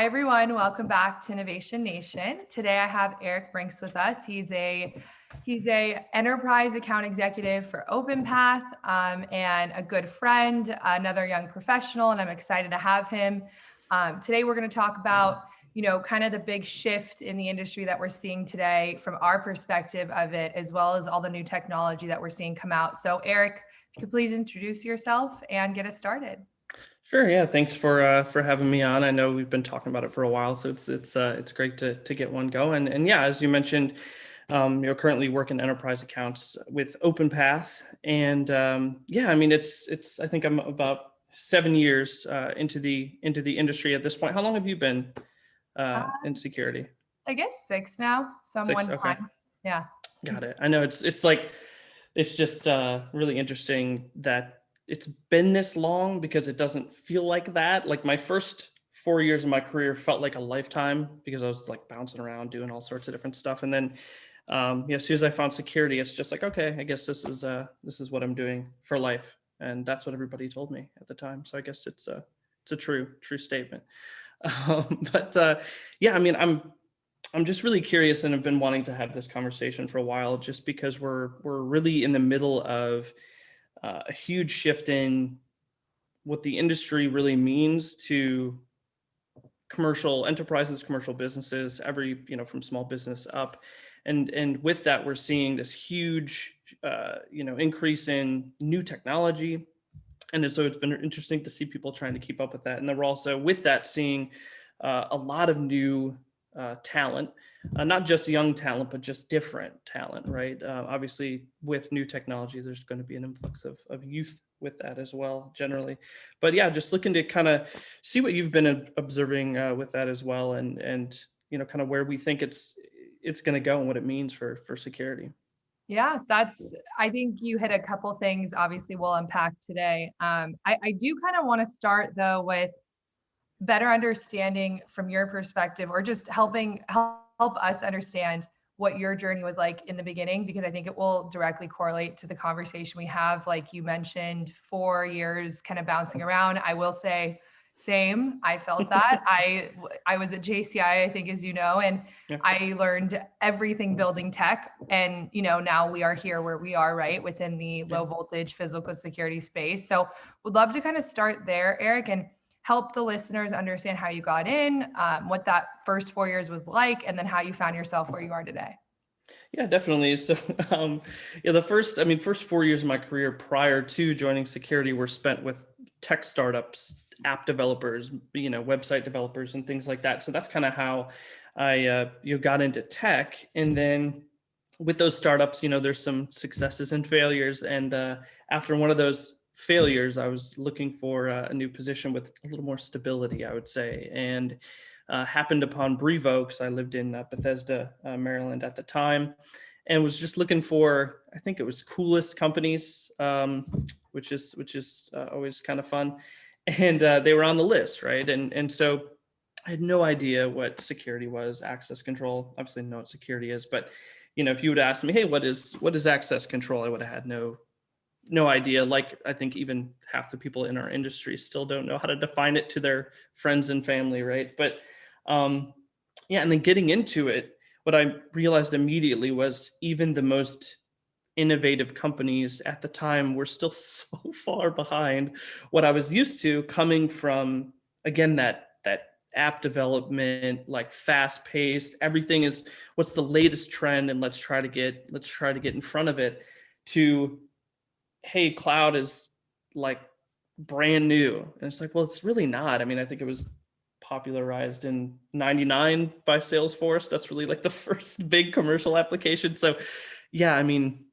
everyone. Welcome back to Innovation Nation. Today I have Eric Brinks with us. He's a enterprise account executive for OpenPath, and a good friend, another young professional, and I'm excited to have him. Today we're going to talk about, kind of the big shift in the industry that we're seeing today from our perspective of it, as well as all the new technology that we're seeing come out. So Eric, if you could please introduce yourself and get us started. Sure. Yeah. Thanks for having me on. I know we've been talking about it for a while, so it's great to get one going. And yeah, as you mentioned, currently working enterprise accounts with OpenPath, and yeah, I mean it's I think I'm about 7 years into the industry at this point. How long have you been in security? I guess 6 now. Six. Okay. Yeah. Got it. I know it's like it's just really interesting that it's been this long because it doesn't feel like that. Like my first 4 years of my career felt like a lifetime because I was like bouncing around doing all sorts of different stuff. And then as soon as I found security, it's just like, okay, I guess this is what I'm doing for life. And that's what everybody told me at the time. So I guess it's a true statement. But yeah, I mean, I'm just really curious and have been wanting to have this conversation for a while, just because we're really in the middle of a huge shift in what the industry really means to commercial enterprises, commercial businesses, from small business up. And with that, we're seeing this huge, increase in new technology. And so it's been interesting to see people trying to keep up with that. And then we're also with that seeing a lot of new talent, not just young talent, but just different talent, right? Obviously, with new technology, there's going to be an influx of youth with that as well, generally. But yeah, just looking to kind of see what you've been observing with that as well, and kind of where we think it's going to go and what it means for security. Yeah, I think you hit a couple things, obviously we'll unpack today. I do kind of want to start though with better understanding from your perspective, or just help us understand what your journey was like in the beginning, because I think it will directly correlate to the conversation we have. Like you mentioned, 4 years kind of bouncing around. I will say same. I felt that. I was at JCI, I think, as you know, and Yeah. I learned everything building tech. And, now we are here where we are, right, within the low voltage physical security space. So would love to kind of start there, Eric, and help the listeners understand how you got in, what that first 4 years was like, and then how you found yourself where you are today. Yeah, definitely. So, the first 4 years of my career prior to joining security were spent with tech startups, app developers, website developers, and things like that. So that's kind of how I got into tech. And then with those startups, there's some successes and failures. And after one of those failures, I was looking for a new position with a little more stability, I would say, and happened upon Brevo because I lived in Bethesda, Maryland at the time, and was just looking for, I think it was coolest companies, which is always kind of fun, and they were on the list, right? And so I had no idea what security was, access control. Obviously, know what security is, but if you would ask me, hey, what is access control, I would have had no idea. Like, I think even half the people in our industry still don't know how to define it to their friends and family, right? But yeah, and then getting into it, what I realized immediately was even the most innovative companies at the time were still so far behind what I was used to, coming from, again, that app development, like fast paced, everything is what's the latest trend, and let's try to get in front of it, to, hey, cloud is like brand new. And it's like, well, it's really not. I mean, I think it was popularized in 99 by Salesforce. That's really like the first big commercial application. So yeah, I mean,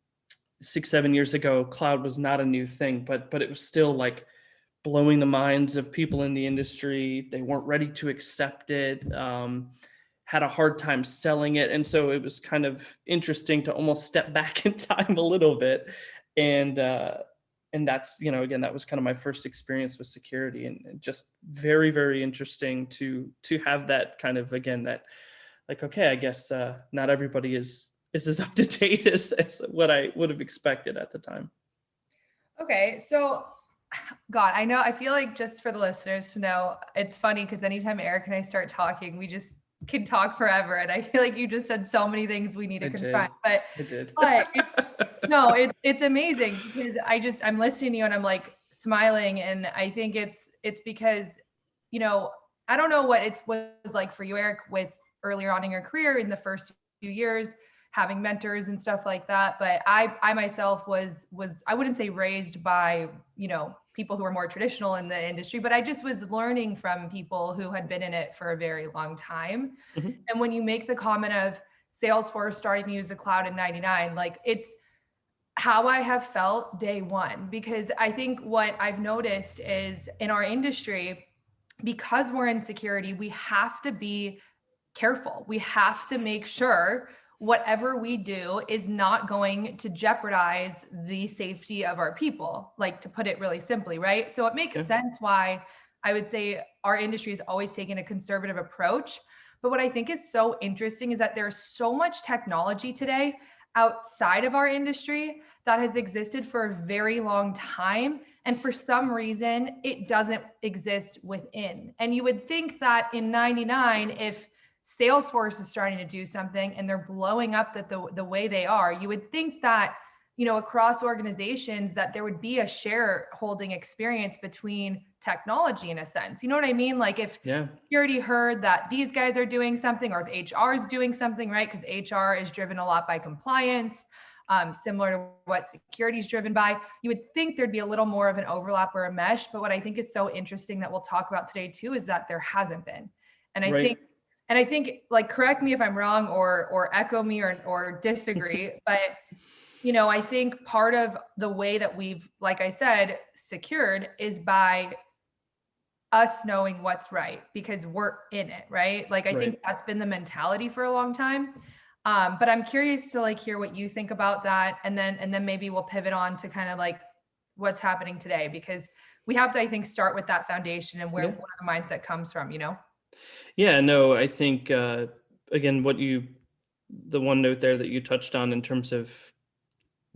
6-7 years ago, cloud was not a new thing, but it was still like blowing the minds of people in the industry. They weren't ready to accept it, had a hard time selling it. And so it was kind of interesting to almost step back in time a little bit. And that's, again, that was kind of my first experience with security, and just very, very interesting to have that kind of, again, that like, okay, I guess not everybody is as up to date as what I would have expected at the time. Okay. So God, I know, I feel like just for the listeners to know, it's funny because anytime Eric and I start talking, we just can talk forever. And I feel like you just said so many things we need to I confront, did. but, I did. but it's, no, it's amazing because I'm listening to you and I'm like smiling. And I think it's because, you know, I don't know what it was like for you, Eric, with earlier on in your career in the first few years, having mentors and stuff like that. But I myself was, I wouldn't say raised by, you know, people who are more traditional in the industry, but I just was learning from people who had been in it for a very long time. Mhm. And when you make the comment of Salesforce starting to use the cloud in 99, like it's how I have felt day one, because I think what I've noticed is in our industry, because we're in security, we have to be careful. We have to make sure whatever we do is not going to jeopardize the safety of our people, like to put it really simply, right? So it makes Yeah. sense why I would say our industry is always taking a conservative approach. But what I think is so interesting is that there's so much technology today outside of our industry that has existed for a very long time. And for some reason, it doesn't exist within. And you would think that in 99, if Salesforce is starting to do something and they're blowing up that the way they are, you would think that, you know, across organizations that there would be a shareholding experience between technology in a sense. You know what I mean? Like if Yeah. security heard that these guys are doing something, or if HR is doing something, right? Because HR is driven a lot by compliance, similar to what security is driven by. You would think there'd be a little more of an overlap or a mesh. But what I think is so interesting that we'll talk about today too is that there hasn't been. And I Right. think like, correct me if I'm wrong or echo me or disagree, but you know, I think part of the way that we've, like I said, secured is by us knowing what's right because we're in it, right? Like I think Right. that's been the mentality for a long time. But I'm curious to like hear what you think about that, and then maybe we'll pivot on to kind of like what's happening today, because we have to, I think, start with that foundation and where Yeah. the mindset comes from, you know? Yeah. No, I think, again, the one note there that you touched on in terms of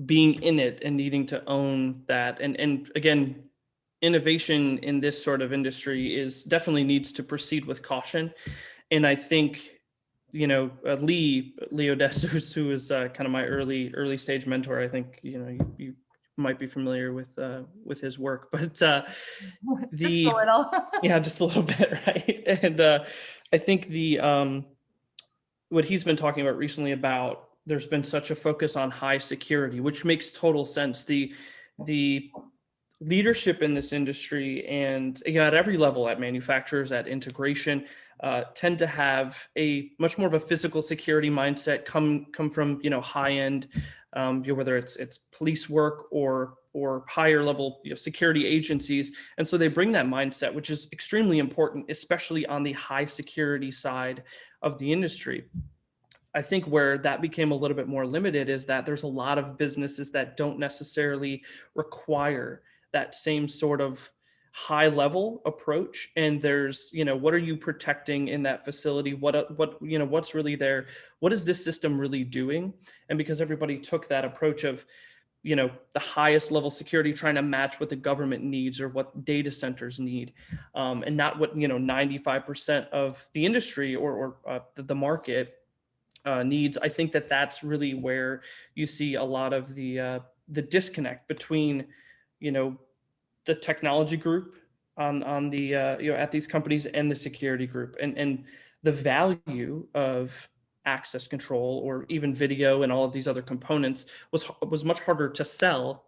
being in it and needing to own that. And again, innovation in this sort of industry is definitely needs to proceed with caution. And I think, Leo Dessus, who is kind of my early stage mentor. I think, you might be familiar with his work, but Just a the little. yeah, just a little bit, right? And I think the what he's been talking about recently about there's been such a focus on high security, which makes total sense. The leadership in this industry and at every level, at manufacturers, at integration, tend to have a much more of a physical security mindset, come from high end, whether it's police work or higher level security agencies. And so they bring that mindset, which is extremely important, especially on the high security side of the industry. I think where that became a little bit more limited is that there's a lot of businesses that don't necessarily require that same sort of high level approach. And there's, what are you protecting in that facility? What's really there? What is this system really doing? And because everybody took that approach of, the highest level security, trying to match what the government needs or what data centers need, and not what, 95% of the industry or the market needs. I think that's really where you see a lot of the disconnect between, the technology group on the at these companies and the security group, and the value of access control or even video and all of these other components was much harder to sell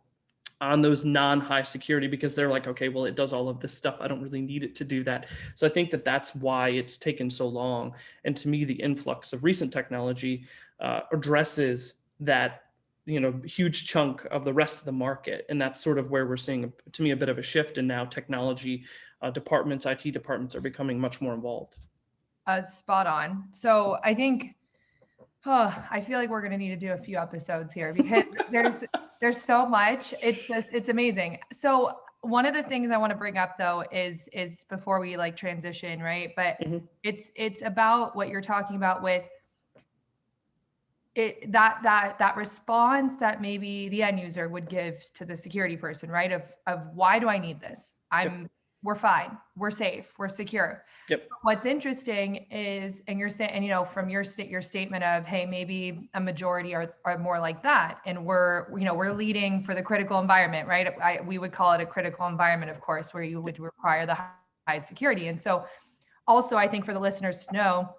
on those non-high security, because they're like, okay, well, it does all of this stuff, I don't really need it to do that. So I think that's why it's taken so long. And to me, the influx of recent technology addresses that huge chunk of the rest of the market. And that's sort of where we're seeing, to me, a bit of a shift. And now technology departments, IT departments, are becoming much more involved. Spot on. So I think, I feel like we're going to need to do a few episodes here because there's so much. It's amazing. So one of the things I want to bring up though is before we like transition, right? But Mhm. it's about what you're talking about with that response that maybe the end user would give to the security person, right? Of why do I need this? We're fine, we're safe, we're secure. Yep. What's interesting is, and you're saying, and from your statement of, hey, maybe a majority are more like that, and we're leading for the critical environment, right? We would call it a critical environment, of course, where you would require the high security. And so, also, I think for the listeners to know,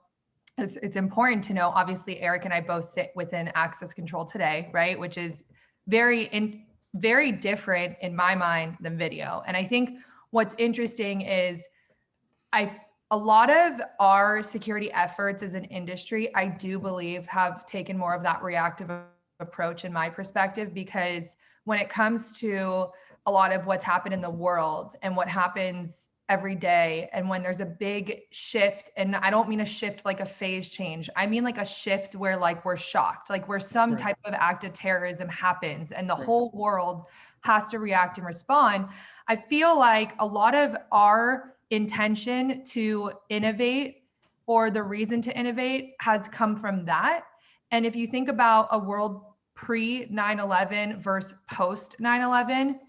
it's important to know, obviously, Eric and I both sit within access control today, right? Which is very different in my mind than video. And I think what's interesting is a lot of our security efforts as an industry, I do believe, have taken more of that reactive approach in my perspective, because when it comes to a lot of what's happened in the world and what happens every day, and when there's a big shift, and I don't mean a shift like a phase change, I mean like a shift where like we're shocked, like where some type of act of terrorism happens and the whole world has to react and respond. I feel like a lot of our intention to innovate, or the reason to innovate, has come from that. And if you think about a world pre 9/11 versus post 9/11,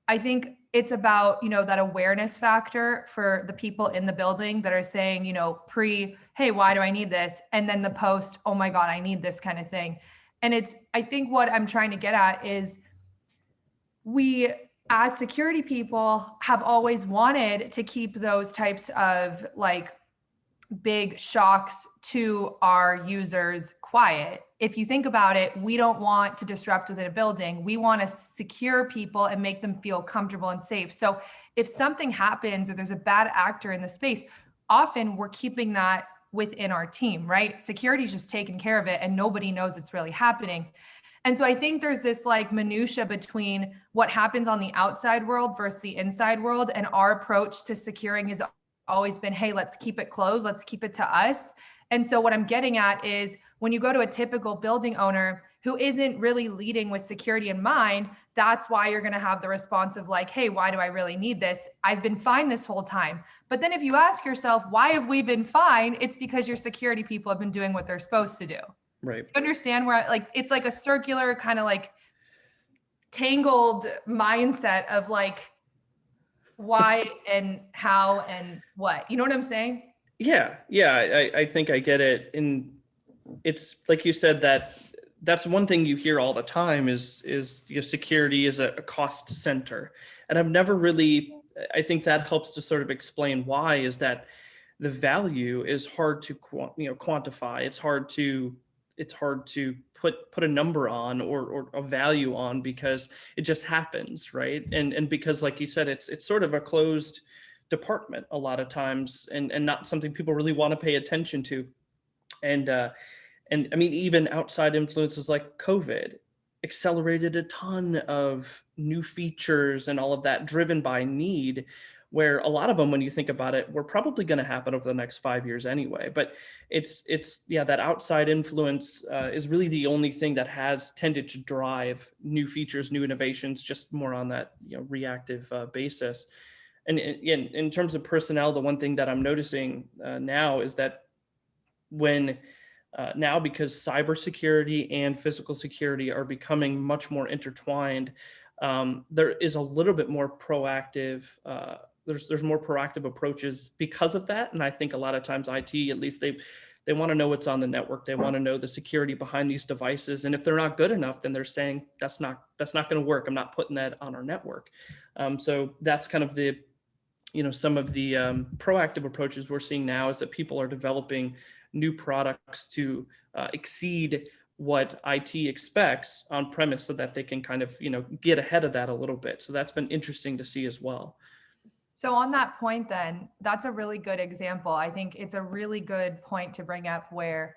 I think it's about, that awareness factor for the people in the building that are saying, pre, hey, why do I need this? And then the post, oh my God, I need this kind of thing. And I think what I'm trying to get at is, we, as security people, have always wanted to keep those types of like big shocks to our users quiet. If you think about it, we don't want to disrupt within a building. We want to secure people and make them feel comfortable and safe. So if something happens or there's a bad actor in the space, often we're keeping that within our team, right? Security's just taking care of it and nobody knows it's really happening. And so I think there's this like minutia between what happens on the outside world versus the inside world. And our approach to securing has always been, hey, let's keep it closed. Let's keep it to us. And so what I'm getting at is, when you go to a typical building owner who isn't really leading with security in mind, that's why you're going to have the response of like, hey, why do I really need this? I've been fine this whole time. But then if you ask yourself, why have we been fine? It's because your security people have been doing what they're supposed to do. Right. Do you understand where like it's like a circular kind of like tangled mindset of like why and how and what, you know what I'm saying? Yeah. I think I get it. And it's like you said, that's one thing you hear all the time is security is a cost center. And I've never really, I think that helps to sort of explain why, is that the value is hard to quantify. It's hard to put a number on or a value on, because it just happens, right? And because, like you said, it's sort of a closed department a lot of times, and not something people really want to pay attention to. And I mean, even outside influences like COVID accelerated a ton of new features and all of that, driven by need, where a lot of them, when you think about it, were probably going to happen over the next 5 years anyway. But it's that outside influence is really the only thing that has tended to drive new features, new innovations, just more on that reactive basis. And in terms of personnel, the one thing that I'm noticing now is that when now, because cybersecurity and physical security are becoming much more intertwined, there is a little bit more proactive. There's more proactive approaches because of that. And I think a lot of times IT, at least they want to know what's on the network. They want to know the security behind these devices. And if they're not good enough, then they're saying that's not going to work. I'm not putting that on our network. So that's kind of the, some of the proactive approaches we're seeing now, is that people are developing new products to exceed what IT expects on premise, so that they can kind of, get ahead of that a little bit. So that's been interesting to see as well. So on that point, then, that's a really good example. I think it's a really good point to bring up, where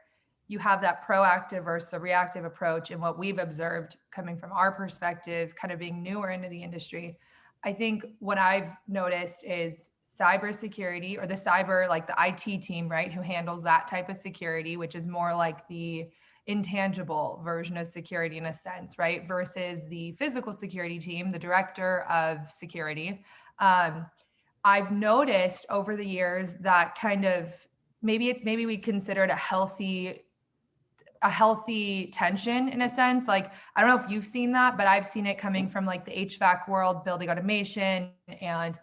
you have that proactive versus the reactive approach. And what we've observed coming from our perspective, kind of being newer into the industry, I think what I've noticed is cybersecurity, or the cyber, like the IT team, right, who handles that type of security, which is more like the intangible version of security in a sense, right, versus the physical security team, the director of security. I've noticed over the years that kind of maybe we consider it a healthy a healthy tension in a sense. Like, I don't know if you've seen that, but I've seen it coming from like the HVAC world, building automation, and,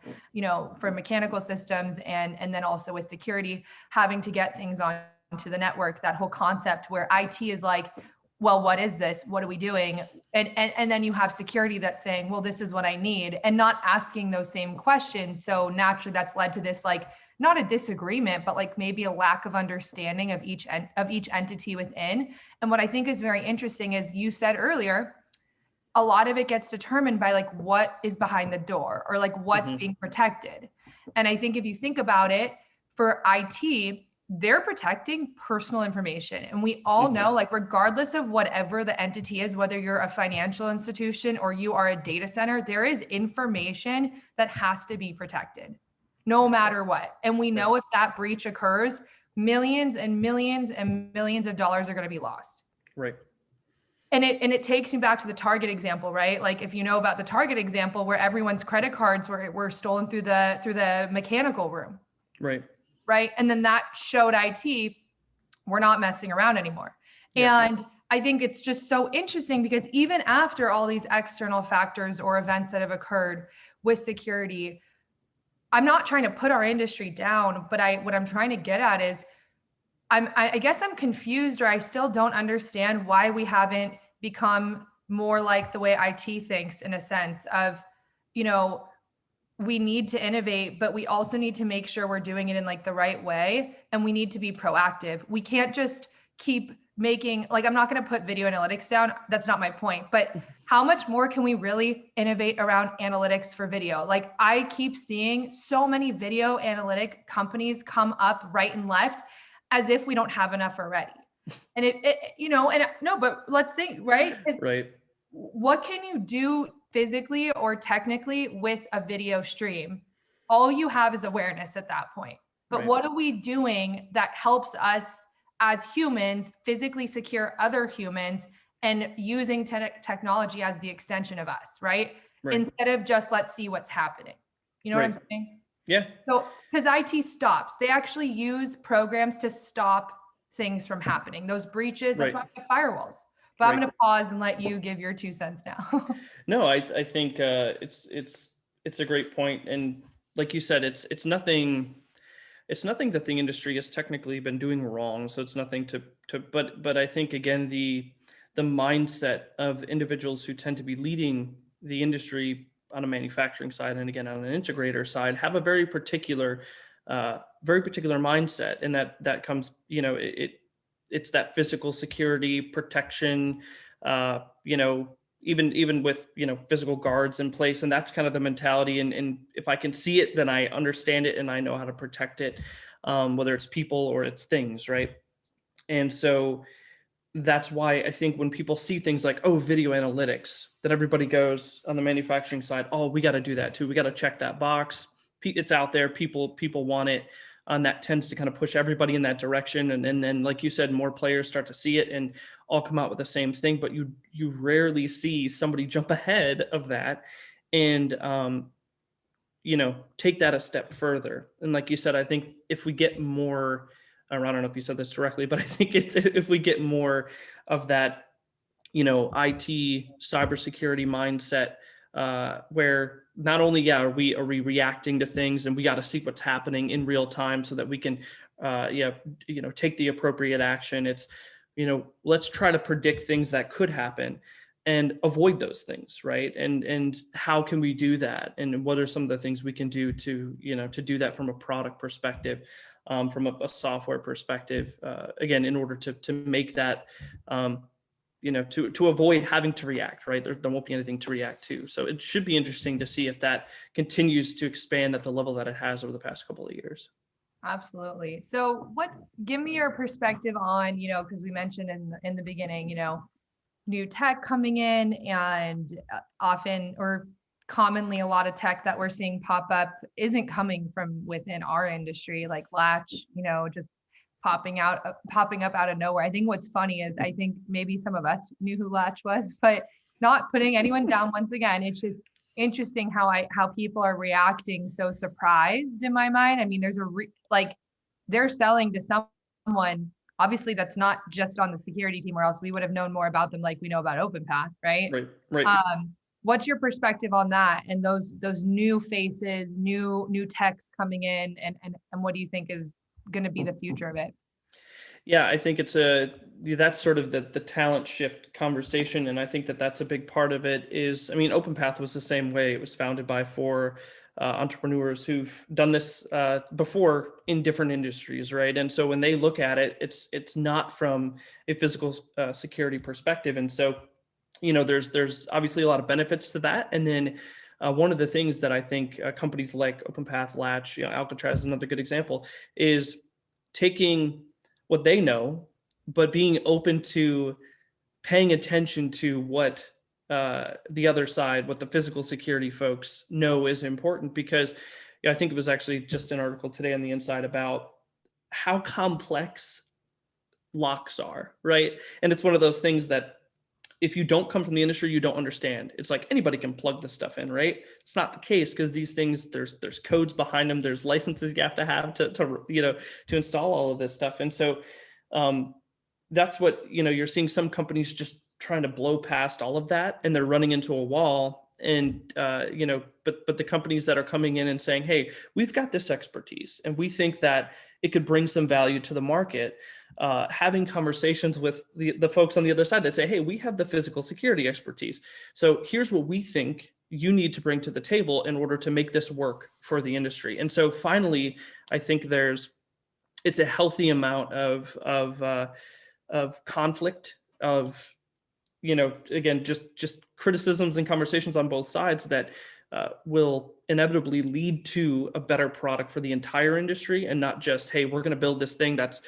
for mechanical systems, and then also with security, having to get things onto the network, that whole concept where IT is like, well, what is this? What are we doing? And then you have security that's saying, well, this is what I need, and not asking those same questions. So naturally that's led to this, like, not a disagreement, but like maybe a lack of understanding of each entity within. And what I think is very interesting is, you said earlier, a lot of it gets determined by like what is behind the door, or like what's being protected. And I think if you think about it, for IT, they're protecting personal information. And we all know, like, regardless of whatever the entity is, whether you're a financial institution or you are a data center, there is information that has to be protected no matter what. And we know if that breach occurs, millions and millions and millions of dollars are going to be lost. Right. And it takes me back to the Target example, right? Like, if you know about the Target example, where everyone's credit cards were stolen through the mechanical room. Right. Right. And then that showed IT, we're not messing around anymore. Yeah. And I think it's just so interesting, because even after all these external factors or events that have occurred with security, I'm not trying to put our industry down, but what I'm trying to get at is, I guess I'm confused, or I still don't understand why we haven't become more like the way IT thinks, in a sense of, we need to innovate, but we also need to make sure we're doing it in like the right way. And we need to be proactive. We can't just keep making, like, I'm not going to put video analytics down. That's not my point, but how much more can we really innovate around analytics for video? Like, I keep seeing so many video analytic companies come up right and left, as if we don't have enough already. And no, but let's think, right? Right. What can you do physically or technically with a video stream? All you have is awareness at that point. But right. What are we doing that helps us as humans physically secure other humans, and using technology as the extension of us, right? Instead of just, let's see what's happening. You know what I'm saying? Yeah. So, because IT stops, they actually use programs to stop things from happening. Those breaches, that's why we have firewalls. But I'm going to pause and let you give your 2 cents now. No, I think it's a great point, and like you said, it's nothing that the industry has technically been doing wrong. So it's nothing but I think, again, the mindset of individuals who tend to be leading the industry on a manufacturing side, and again on an integrator side, have a very particular mindset, and that comes, it's that physical security protection, even with, physical guards in place. And that's kind of the mentality. And if I can see it, then I understand it and I know how to protect it, whether it's people or it's things, right? And so that's why I think when people see things like, oh, video analytics, that everybody goes on the manufacturing side, oh, we got to do that too. We got to check that box. It's out there. People want it. And that tends to kind of push everybody in that direction. And then, like you said, more players start to see it and all come out with the same thing. But you rarely see somebody jump ahead of that and, take that a step further. And like you said, I think if we get more, I don't know if you said this directly, but I think it's if we get more of that, IT cybersecurity mindset, where not only are we reacting to things, and we got to see what's happening in real time so that we can take the appropriate action. It's let's try to predict things that could happen and avoid those things, right? And how can we do that, and what are some of the things we can do to do that from a product perspective, from a software perspective, again, in order to make that to avoid having to react, right? There won't be anything to react to. So it should be interesting to see if that continues to expand at the level that it has over the past couple of years. Absolutely. So give me your perspective on, because we mentioned in the beginning, new tech coming in, and often or commonly a lot of tech that we're seeing pop up isn't coming from within our industry, like Latch, just popping up out of nowhere. I think what's funny is, I think maybe some of us knew who Latch was, but not putting anyone down. Once again, it's just interesting how people are reacting so surprised in my mind. I mean, there's they're selling to someone obviously that's not just on the security team, or else we would have known more about them like we know about OpenPath, right? Right. What's your perspective on that and those new faces, new techs coming in, and what do you think is going to be the future of it? Yeah, I think that's sort of the talent shift conversation, and I think that's a big part of it. Is, I mean, OpenPath was the same way. It was founded by four entrepreneurs who've done this before in different industries, right? And so when they look at it, it's not from a physical security perspective, and so there's obviously a lot of benefits to that, and then. One of the things that I think companies like OpenPath, Latch, Alcatraz is another good example, is taking what they know, but being open to paying attention to what the other side, what the physical security folks know is important. Because I think it was actually just an article today on the Inside about how complex locks are, right? And it's one of those things that if you don't come from the industry, you don't understand. It's like anybody can plug this stuff in, right? It's not the case, because these things, there's codes behind them, there's licenses you have to have to install all of this stuff. And so that's what you're seeing some companies just trying to blow past all of that, and they're running into a wall. And but the companies that are coming in and saying, hey, we've got this expertise and we think that it could bring some value to the market, having conversations with the folks on the other side that say, hey, we have the physical security expertise, so here's what we think you need to bring to the table in order to make this work for the industry. And so finally, I think it's a healthy amount of conflict, of again, just criticisms and conversations on both sides that will inevitably lead to a better product for the entire industry, and not just, hey, we're going to build this thing that's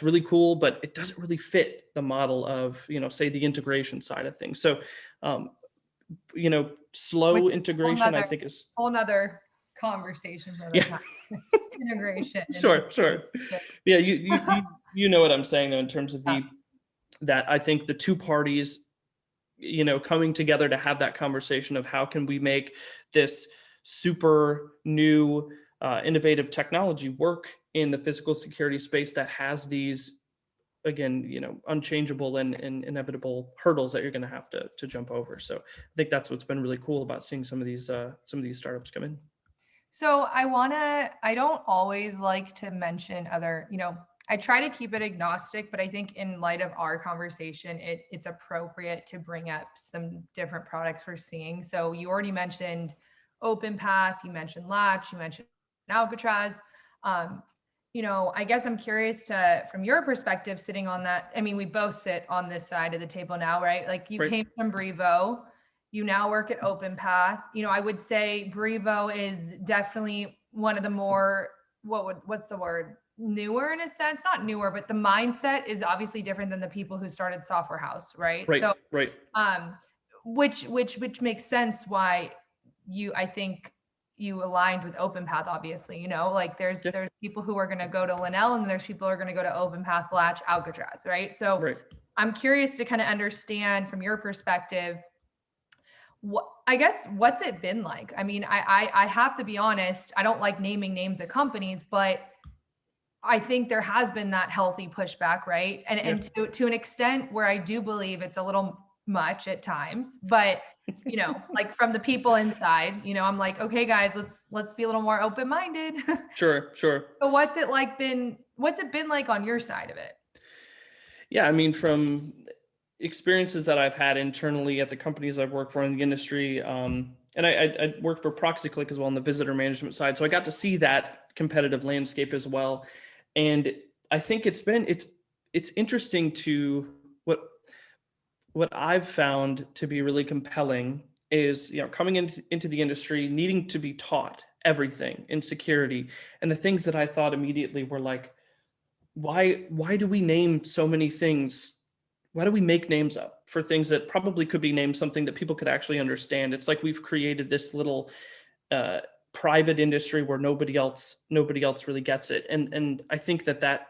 really cool, but it doesn't really fit the model of, say, the integration side of things. So, slow Which integration, I think, is whole nother conversation for the time. Integration. Sure. Yeah, you know what I'm saying, though, in terms of that I think the two parties coming together to have that conversation of how can we make this super new innovative technology work in the physical security space that has these, again, unchangeable and inevitable hurdles that you're going to have to jump over. So I think that's what's been really cool about seeing some of these startups come in. So I don't always like to mention other, I try to keep it agnostic, but I think in light of our conversation, it's appropriate to bring up some different products we're seeing. So you already mentioned OpenPath, you mentioned Latch, you mentioned Alcatraz. I guess I'm curious from your perspective, sitting on that. I mean, we both sit on this side of the table now, right? Like you came from Brevo, you now work at OpenPath. I would say Brevo is definitely one of the more, what's the word? Newer in a sense, not newer, but the mindset is obviously different than the people who started Software House, right? Right. Which makes sense why I think you aligned with OpenPath, obviously, like there's people who are going to go to Linnell, and there's people who are going to go to OpenPath, Latch, Alcatraz, right? So I'm curious to kind of understand from your perspective, what's it been like? I mean, I have to be honest, I don't like naming names of companies, but I think there has been that healthy pushback, right? And to an extent where I do believe it's a little much at times, but like from the people inside, I'm like, okay, guys, let's be a little more open-minded. Sure. So what's it been like on your side of it? Yeah, I mean, from experiences that I've had internally at the companies I've worked for in the industry, and I worked for ProxyClick as well on the visitor management side, so I got to see that competitive landscape as well. And I think it's interesting to what I've found to be really compelling is, coming into the industry, needing to be taught everything in security, and the things that I thought immediately were like, why do we name so many things? Why do we make names up for things that probably could be named something that people could actually understand? It's like we've created this little private industry where nobody else really gets it. And I think that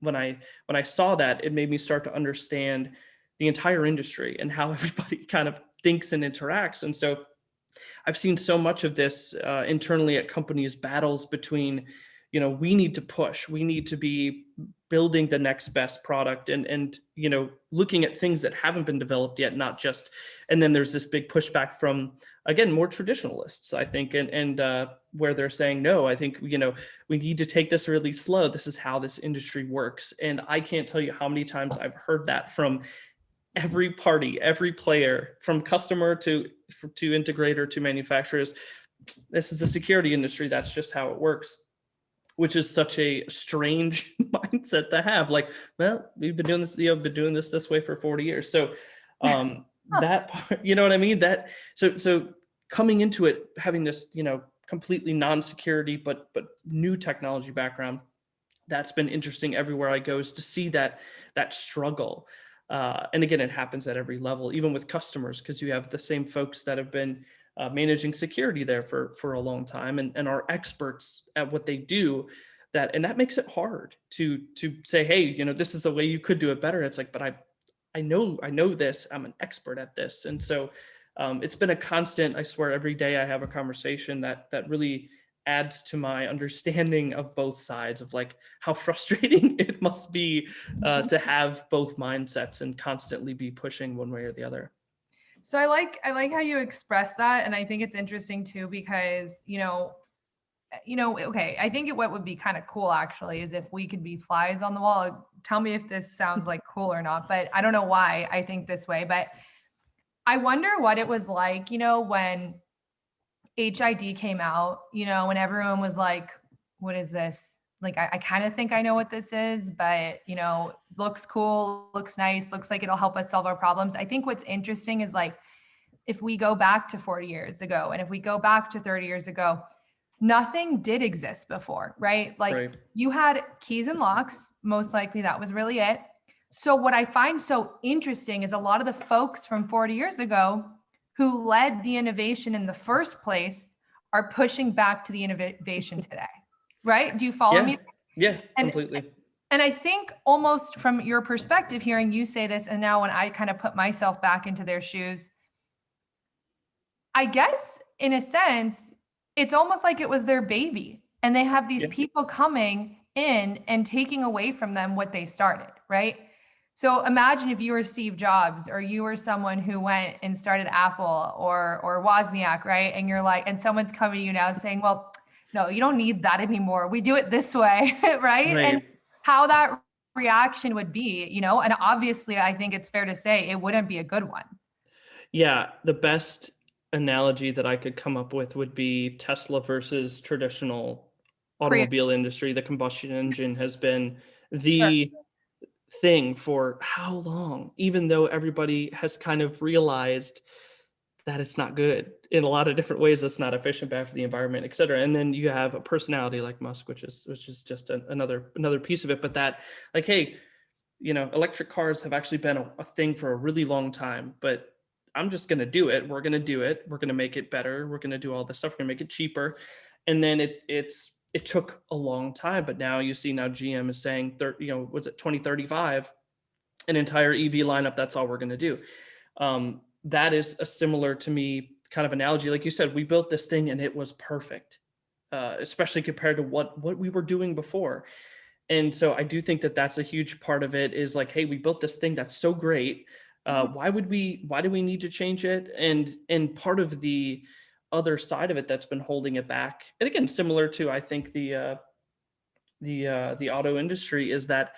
when I saw that, it made me start to understand the entire industry and how everybody kind of thinks and interacts. And so I've seen so much of this internally at companies, battles between we need to push, we need to be building the next best product, and looking at things that haven't been developed yet, not just. And then there's this big pushback from, again, more traditionalists, I think, and where they're saying, no, I think we need to take this really slow, this is how this industry works. And I can't tell you how many times I've heard that from every party, every player, from customer to integrator to manufacturers. This is the security industry, that's just how it works, which is such a strange mindset to have. Like, well, we've been doing this, this way for 40 years. So that part, you know what I mean? That, so coming into it, having this, completely non-security, but new technology background, that's been interesting everywhere I go, is to see that struggle. And again, it happens at every level, even with customers, because you have the same folks that have been managing security there for a long time, and are experts at what they do, and that makes it hard to say, hey, this is the way you could do it better. It's like, but I know this, I'm an expert at this. And so it's been a constant. I swear every day I have a conversation that really adds to my understanding of both sides, of like how frustrating it must be to have both mindsets and constantly be pushing one way or the other. So I like how you express that. And I think it's interesting too, because, okay, I think what would be kind of cool actually is if we could be flies on the wall. Tell me if this sounds like cool or not, but I don't know why I think this way, but I wonder what it was like, when HID came out, when everyone was like, what is this? Like, I kind of think I know what this is, but, looks cool, looks nice, looks like it'll help us solve our problems. I think what's interesting is, like, if we go back to 40 years ago, and if we go back to 30 years ago, nothing did exist before, right? Like, right. You had keys and locks, most likely that was really it. So what I find so interesting is a lot of the folks from 40 years ago who led the innovation in the first place are pushing back to the innovation today. Right? Do you follow me? Yeah, completely. And I think almost from your perspective, hearing you say this, and now when I kind of put myself back into their shoes, I guess in a sense, it's almost like it was their baby, and they have these people coming in and taking away from them what they started, right? So imagine if you were Steve Jobs, or you were someone who went and started Apple, or Wozniak, right? And you're like, and someone's coming to you now saying, well, no, you don't need that anymore. We do it this way, right? And how that reaction would be, and obviously I think it's fair to say it wouldn't be a good one. Yeah, the best analogy that I could come up with would be Tesla versus traditional automobile industry. The combustion engine has been the thing for how long, even though everybody has kind of realized that it's not good in a lot of different ways. It's not efficient, bad for the environment, et cetera. And then you have a personality like Musk, which is just another piece of it. But that, like, hey, electric cars have actually been a thing for a really long time, but I'm just going to do it. We're going to do it. We're going to make it better. We're going to do all this stuff. We're going to make it cheaper. And then it took a long time, but now you see GM is saying, was it 2035, an entire EV lineup. That's all we're going to do. That is a similar to me kind of analogy. Like you said, we built this thing and it was perfect, especially compared to what we were doing before. And so I do think that that's a huge part of it, is like, hey, we built this thing that's so great. Why do we need to change it? And part of the other side of it that's been holding it back, and again, similar to, I think, the auto industry, is that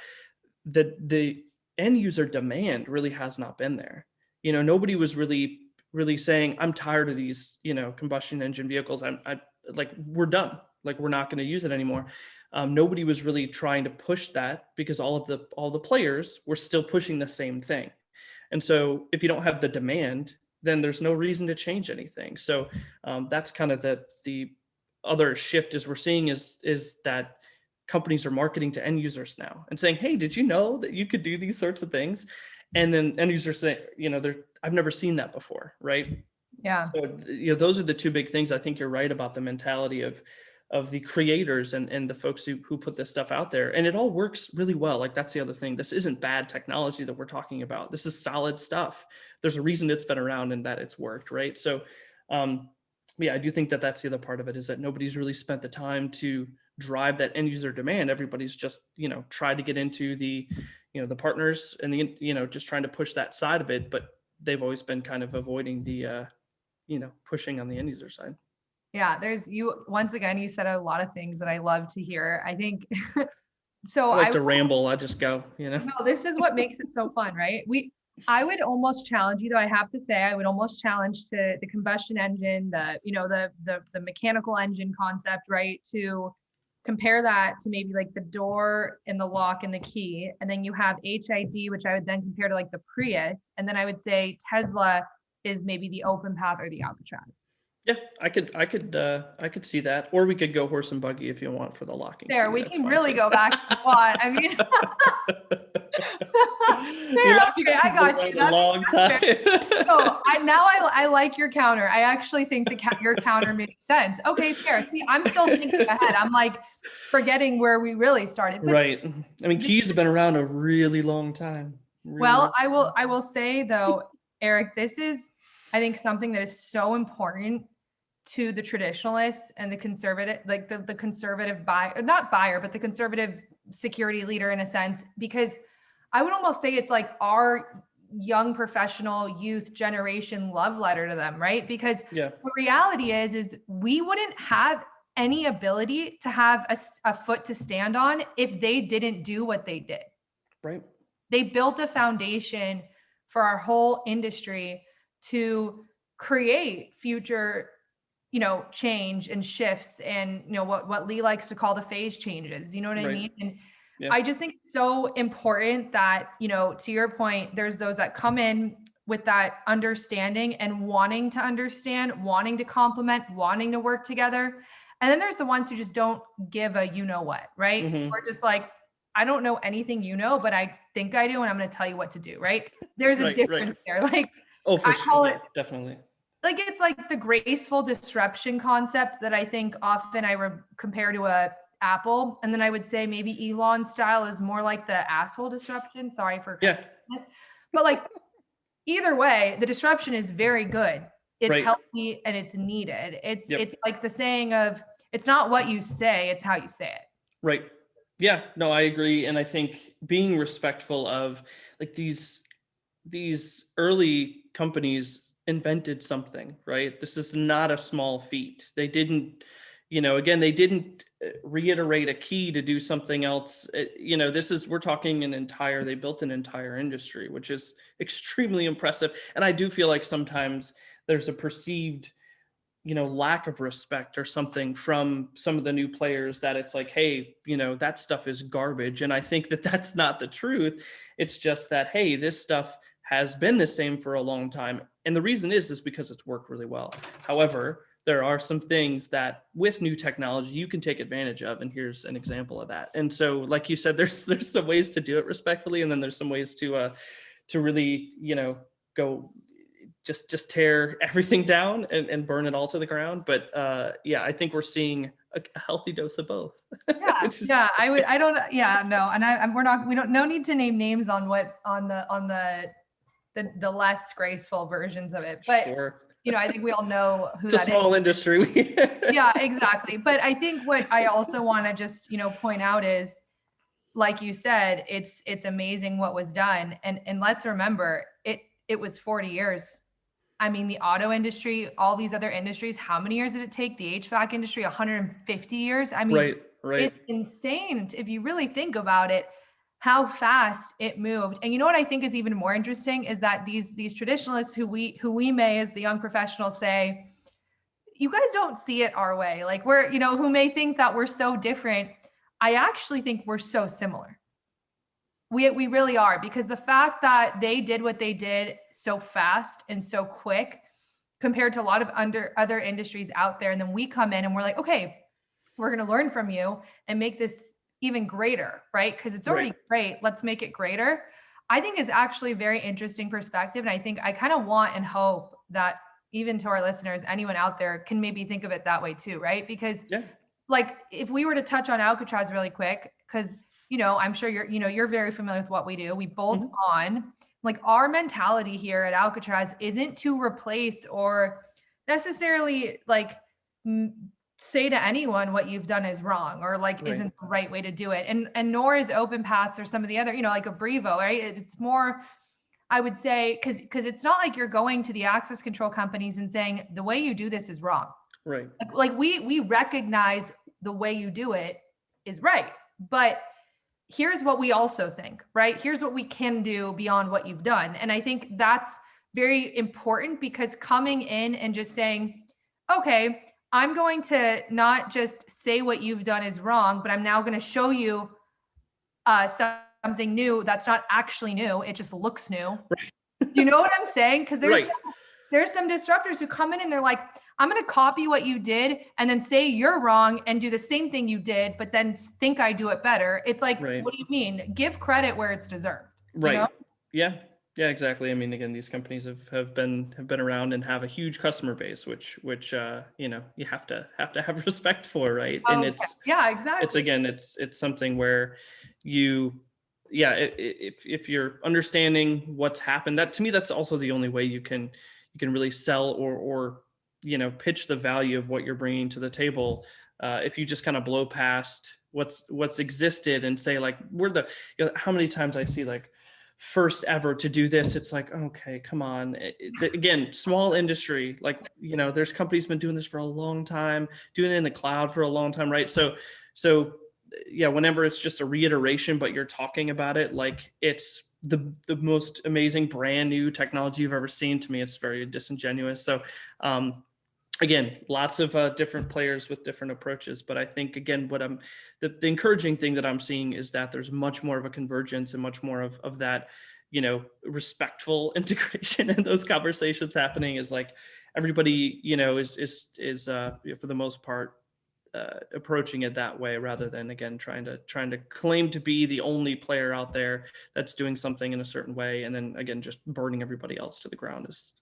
the end user demand really has not been there. Nobody was really saying, I'm tired of these, combustion engine vehicles. I like, we're done. Like, we're not going to use it anymore. Nobody was really trying to push that, because all the players were still pushing the same thing. And so if you don't have the demand, then there's no reason to change anything. So that's kind of the other shift is we're seeing is that companies are marketing to end users now and saying, hey, did you know that you could do these sorts of things? And then end users say, I've never seen that before, right? Yeah. So those are the two big things. I think you're right about the mentality of the creators and the folks who put this stuff out there. And it all works really well. Like, that's the other thing. This isn't bad technology that we're talking about. This is solid stuff. There's a reason it's been around and that it's worked, right? So Yeah, I do think that that's the other part of it, is that nobody's really spent the time to drive that end user demand. Everybody's just, tried to get into the, the partners and the, just trying to push that side of it, but they've always been kind of avoiding the, pushing on the end user side. Yeah, once again, you said a lot of things that I love to hear. I think, so I like to ramble. I just go, no, this is what makes it so fun, right? I would almost challenge you, though. I have to say, I would almost challenge to the combustion engine, the mechanical engine concept, right? To compare that to maybe like the door and the lock and the key. And then you have HID, which I would then compare to like the Prius. And then I would say Tesla is maybe the OpenPath or the Alcatraz. Yeah, I could see that. Or we could go horse and buggy if you want for the locking. There, key. we That's can fine really too. go back to what I mean. Okay, I got you. A long time. So I like your counter. I actually think your counter makes sense. Okay, fair. See, I'm still thinking ahead. I'm like forgetting where we really started. But Right. I mean, keys have been around a really long time. well, I will say though, Eric, this is, I think, something that is so important to the traditionalists and the conservative, like the conservative buyer, not buyer, but the conservative security leader in a sense, because I would almost say it's like our young professional youth generation love letter to them, right? Because the reality is we wouldn't have any ability to have a foot to stand on if they didn't do what they did. Right. They built a foundation for our whole industry to create future, change and shifts, and what Lee likes to call the phase changes. You know what I mean? And I just think it's so important that, to your point, there's those that come in with that understanding and wanting to understand, wanting to complement, wanting to work together. And then there's the ones who just don't give a what, right? Mm-hmm. We're just like, I don't know anything, but I think I do, and I'm going to tell you what to do, right? There's a difference there. Like, oh, for I call sure. it Definitely. like, it's like the graceful disruption concept that I think often I compare to a Apple. And then I would say maybe Elon's style is more like the asshole disruption. Sorry for this. But like, either way, the disruption is very good. It's healthy and it's needed. It's like the saying of, it's not what you say, it's how you say it. Right. Yeah, no, I agree. And I think being respectful of like these early companies invented something, right? This is not a small feat. They didn't, again, they didn't reiterate a key to do something else. We're talking they built an entire industry, which is extremely impressive. And I do feel like sometimes there's a perceived, lack of respect or something from some of the new players, that it's like, hey, that stuff is garbage. And I think that that's not the truth. It's just that, hey, this stuff has been the same for a long time. And the reason is because it's worked really well. However, there are some things that with new technology you can take advantage of. And here's an example of that. And so, like you said, there's some ways to do it respectfully. And then there's some ways to really, go just tear everything down and burn it all to the ground. But I think we're seeing a healthy dose of both. No need to name names on the less graceful versions of it, but sure. I think we all know who it's a small industry. Yeah, exactly. But I think what I also want to just, point out is, like you said, it's amazing what was done. And let's remember, it was 40 years. I mean, the auto industry, all these other industries, how many years did it take? The HVAC industry, 150 years. I mean, right. It's insane if you really think about it, how fast it moved. And you know what I think is even more interesting is that these traditionalists who we may, as the young professionals, say, you guys don't see it our way. Like, we're, who may think that we're so different. I actually think we're so similar. We really are, because the fact that they did what they did so fast and so quick compared to a lot of other industries out there. And then we come in and we're like, okay, we're going to learn from you and make this even greater, right? Because it's already great. Let's make it greater. I think is actually a very interesting perspective. And I think I kind of want and hope that even to our listeners, anyone out there can maybe think of it that way too, right? Because like, if we were to touch on Alcatraz really quick, because I'm sure you're very familiar with what we do. We bolt on. Like, our mentality here at Alcatraz isn't to replace or necessarily like say to anyone what you've done is wrong or like Right. isn't the right way to do it. And nor is OpenPaths or some of the other, like a Brevo, right? It's more, I would say, because it's not like you're going to the access control companies and saying the way you do this is wrong. Right. Like we recognize the way you do it is right, but here's what we also think, right? Here's what we can do beyond what you've done. And I think that's very important, because coming in and just saying, okay, I'm going to not just say what you've done is wrong, but I'm now going to show you something new that's not actually new. It just looks new. Do you know what I'm saying? Because there's some disruptors who come in and they're like, I'm going to copy what you did and then say you're wrong and do the same thing you did, but then think I do it better. It's like, Right. what do you mean? Give credit where it's deserved. Right. You know? Yeah, exactly. I mean, again, these companies have been around and have a huge customer base, which you have to have respect for, right? And yeah, exactly. It's again, it's something where if you're understanding what's happened, that to me, that's also the only way you can really sell or pitch the value of what you're bringing to the table. If you just kind of blow past what's existed and say like, how many times I see like, first ever to do this, it's like, okay, come on. Again, small industry, like, there's companies been doing this for a long time, doing it in the cloud for a long time, right? So yeah, whenever it's just a reiteration, but you're talking about it like it's the most amazing brand new technology you've ever seen, to me, it's very disingenuous. So again, lots of different players with different approaches, but I think again, the encouraging thing that I'm seeing is that there's much more of a convergence and much more of that, respectful integration in those conversations happening. Is like everybody, is for the most part approaching it that way, rather than again trying to claim to be the only player out there that's doing something in a certain way, and then again just burning everybody else to the ground is.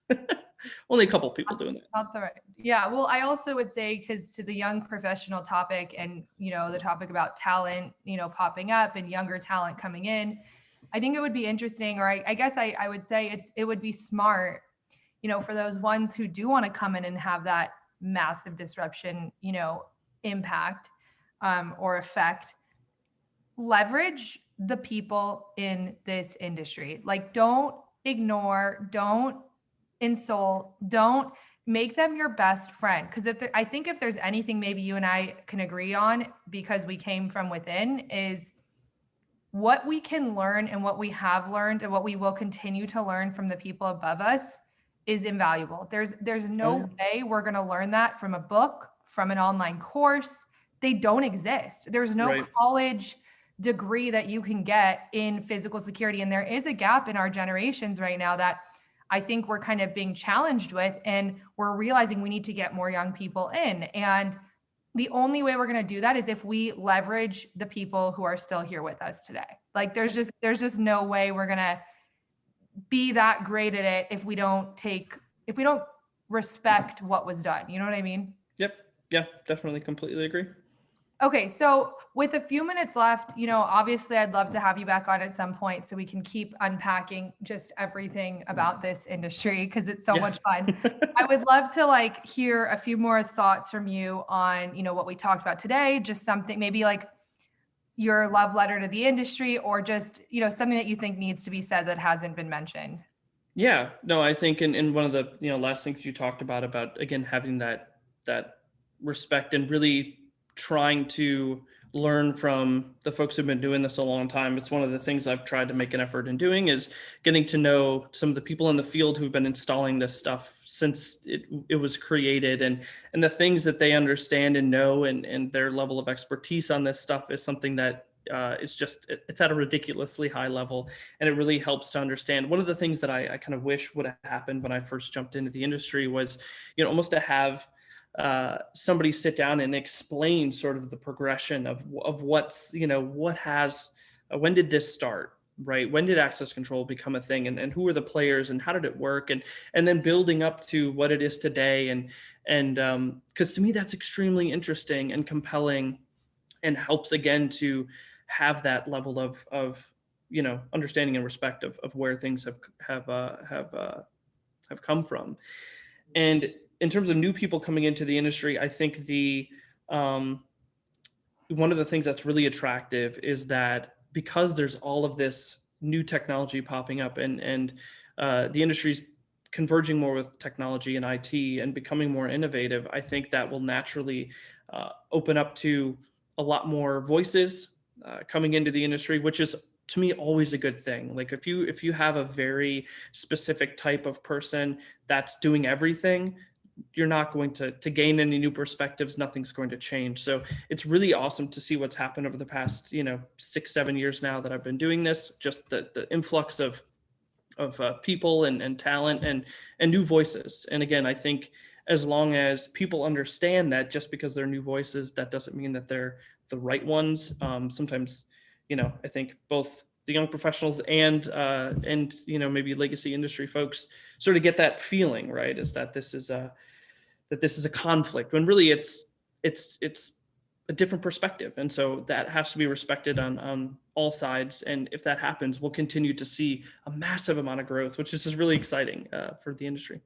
Only a couple people doing that. Not the right. Yeah. Well, I also would say, because to the young professional topic and, the topic about talent, popping up and younger talent coming in, I think it would be interesting, or I guess I would say it would be smart, for those ones who do want to come in and have that massive disruption, impact or effect, leverage the people in this industry. Like, don't ignore, don't insult, don't make them your best friend. Because I think if there's anything maybe you and I can agree on, because we came from within, is what we can learn and what we have learned and what we will continue to learn from the people above us is invaluable. There's no way we're going to learn that from a book, from an online course. They don't exist. There's no college degree that you can get in physical security. And there is a gap in our generations right now that I think we're kind of being challenged with, and we're realizing we need to get more young people in. And the only way we're going to do that is if we leverage the people who are still here with us today. Like there's just no way we're going to be that great at it if we don't respect what was done. You know what I mean? Yep. Yeah, definitely. Completely agree. Okay, so with a few minutes left, obviously I'd love to have you back on at some point so we can keep unpacking just everything about this industry, because it's so much fun. I would love to hear a few more thoughts from you on, what we talked about today, just something maybe like your love letter to the industry, or just, something that you think needs to be said that hasn't been mentioned. Yeah, no, I think in one of the, last things you talked about again, having that respect and really trying to learn from the folks who've been doing this a long time. It's one of the things I've tried to make an effort in doing, is getting to know some of the people in the field who've been installing this stuff since it was created, and the things that they understand and know, and their level of expertise on this stuff is something that it's at a ridiculously high level, and it really helps to understand. One of the things that I kind of wish would have happened when I first jumped into the industry was, almost to have somebody sit down and explain sort of the progression of what's, when did this start, right? When did access control become a thing, and who are the players, and how did it work? And then building up to what it is today. And because to me, that's extremely interesting and compelling, and helps again to have that level of understanding and respect of where things have come from. And in terms of new people coming into the industry, I think one of the things that's really attractive is that because there's all of this new technology popping up and the industry's converging more with technology and IT and becoming more innovative, I think that will naturally open up to a lot more voices coming into the industry, which is, to me, always a good thing. Like if you have a very specific type of person that's doing everything, you're not going to gain any new perspectives. Nothing's going to change. So it's really awesome to see what's happened over the past 6-7 years now that I've been doing this. Just the influx of people and talent and new voices. And again, I think as long as people understand that just because they're new voices, that doesn't mean that they're the right ones. Sometimes, I think both the young professionals and maybe legacy industry folks sort of get that feeling, right? Is that this is a conflict when really it's a different perspective. And so that has to be respected on all sides. And if that happens, we'll continue to see a massive amount of growth, which is just really exciting for the industry.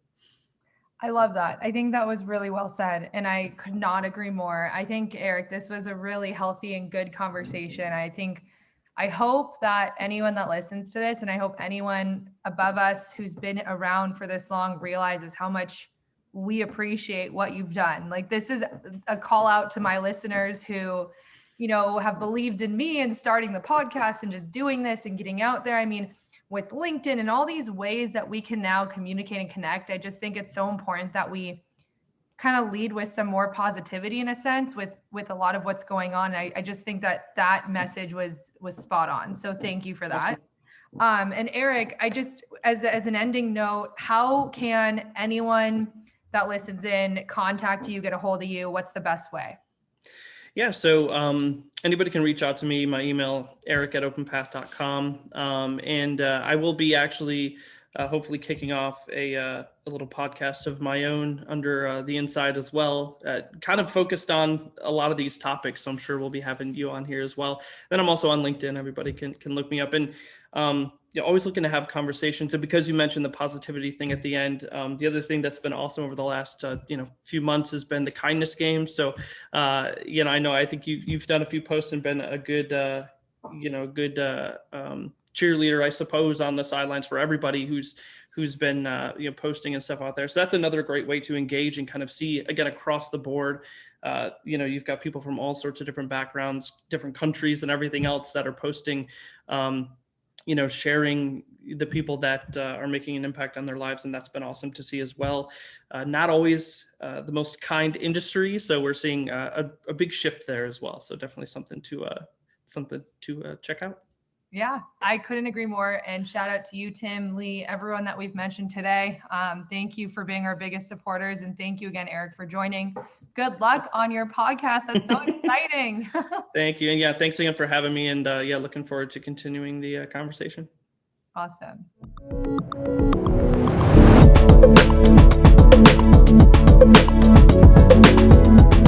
I love that. I think that was really well said. And I could not agree more. I think, Eric, this was a really healthy and good conversation. I hope that anyone that listens to this, and I hope anyone above us who's been around for this long realizes how much we appreciate what you've done. Like, this is a call out to my listeners who, have believed in me and starting the podcast and just doing this and getting out there. I mean, with LinkedIn and all these ways that we can now communicate and connect, I just think it's so important that we kind of lead with some more positivity in a sense with a lot of what's going on. I just think that message was spot on. So thank you for that. And Eric, I just, as an ending note, how can anyone that listens in contact you, get a hold of you? What's the best way? Yeah, so anybody can reach out to me. My email, eric@openpath.com. And I will be actually hopefully kicking off a little podcast of my own under the Inside as well, kind of focused on a lot of these topics. So I'm sure we'll be having you on here as well. Then I'm also on LinkedIn. Everybody can look me up. And always looking to have conversations. And because you mentioned the positivity thing at the end, the other thing that's been awesome over the last few months has been the kindness game. So I think you've done a few posts and been a good cheerleader, I suppose, on the sidelines for everybody who's been posting and stuff out there. So that's another great way to engage and kind of see, again, across the board. You've got people from all sorts of different backgrounds, different countries and everything else that are posting, sharing the people that are making an impact on their lives. And that's been awesome to see as well. Not always the most kind industry. So we're seeing a big shift there as well. So definitely something to check out. Yeah, I couldn't agree more. And shout out to you, Tim, Lee, everyone that we've mentioned today. Thank you for being our biggest supporters. And thank you again, Eric, for joining. Good luck on your podcast. That's so exciting. Thank you. And yeah, thanks again for having me. And looking forward to continuing the conversation. Awesome.